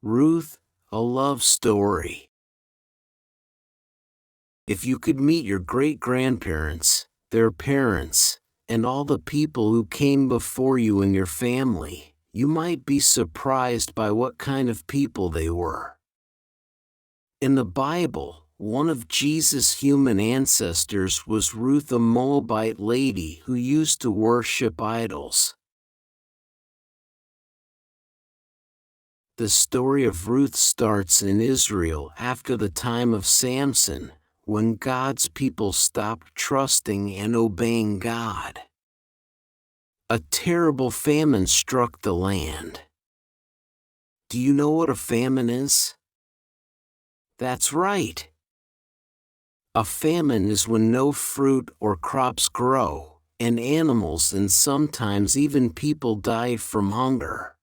Ruth, a love story. If you could meet your great-grandparents, their parents, and all the people who came before you in your family, you might be surprised by what kind of people they were. In the Bible, one of Jesus' human ancestors was Ruth, a Moabite lady who used to worship idols. The story of Ruth starts in Israel after the time of Samson, when God's people stopped trusting and obeying God. A terrible famine struck the land. Do you know what a famine is? That's right. A famine is when no fruit or crops grow, and animals and sometimes even people die from hunger.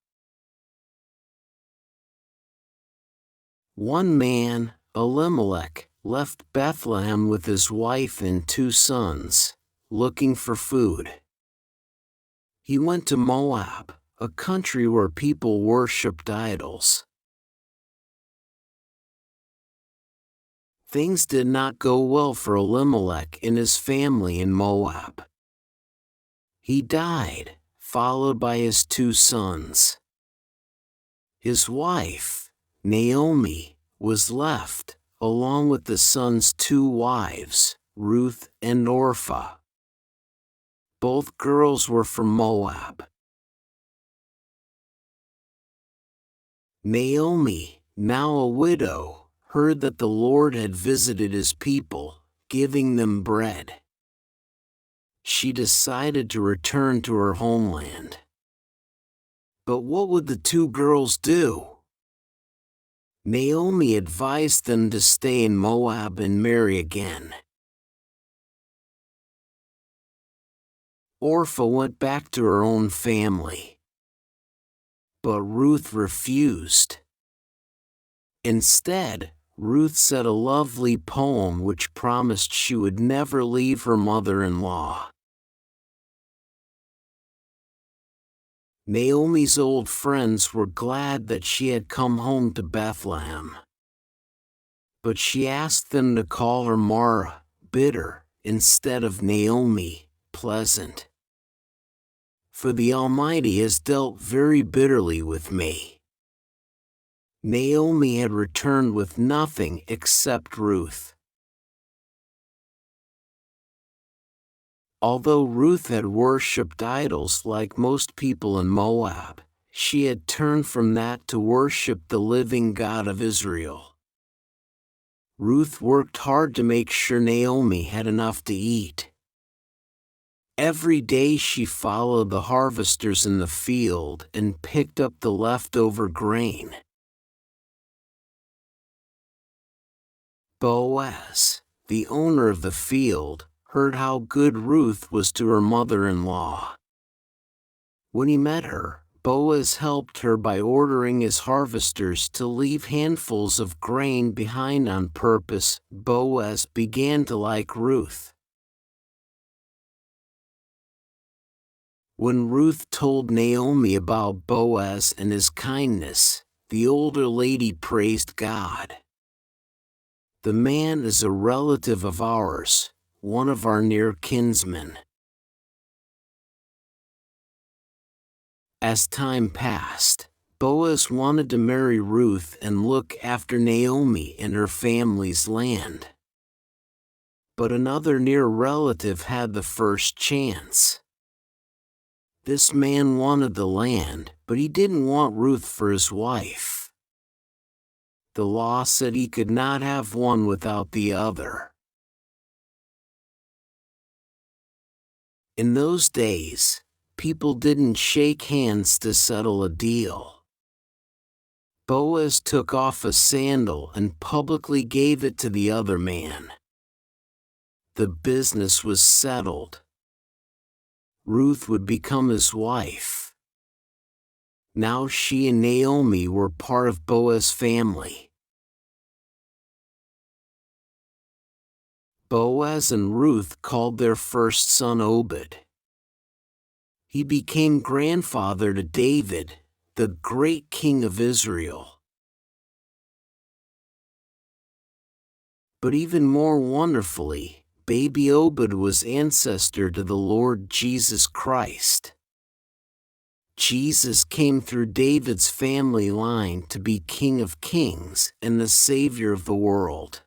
One man, Elimelech, left Bethlehem with his wife and 2 sons, looking for food. He went to Moab, a country where people worshipped idols. Things did not go well for Elimelech and his family in Moab. He died, followed by his 2 sons. His wife, Naomi, was left, along with the sons' 2 wives, Ruth and Orpah. Both girls were from Moab. Naomi, now a widow, heard that the Lord had visited his people, giving them bread. She decided to return to her homeland. But what would the 2 girls do? Naomi advised them to stay in Moab and marry again. Orpah went back to her own family. But Ruth refused. Instead, Ruth said a lovely poem which promised she would never leave her mother-in-law. Naomi's old friends were glad that she had come home to Bethlehem. But she asked them to call her Mara, bitter, instead of Naomi, pleasant. For the Almighty has dealt very bitterly with me. Naomi had returned with nothing except Ruth. Although Ruth had worshipped idols like most people in Moab, she had turned from that to worship the living God of Israel. Ruth worked hard to make sure Naomi had enough to eat. Every day she followed the harvesters in the field and picked up the leftover grain. Boaz, the owner of the field, heard how good Ruth was to her mother-in-law. When he met her, Boaz helped her by ordering his harvesters to leave handfuls of grain behind on purpose. Boaz began to like Ruth. When Ruth told Naomi about Boaz and his kindness, the older lady praised God. The man is a relative of ours, one of our near kinsmen. As time passed, Boaz wanted to marry Ruth and look after Naomi and her family's land. But another near relative had the first chance. This man wanted the land, but he didn't want Ruth for his wife. The law said he could not have one without the other. In those days, people didn't shake hands to settle a deal. Boaz took off a sandal and publicly gave it to the other man. The business was settled. Ruth would become his wife. Now she and Naomi were part of Boaz's family. Boaz and Ruth called their first son Obed. He became grandfather to David, the great king of Israel. But even more wonderfully, baby Obed was ancestor to the Lord Jesus Christ. Jesus came through David's family line to be King of Kings and the Savior of the world.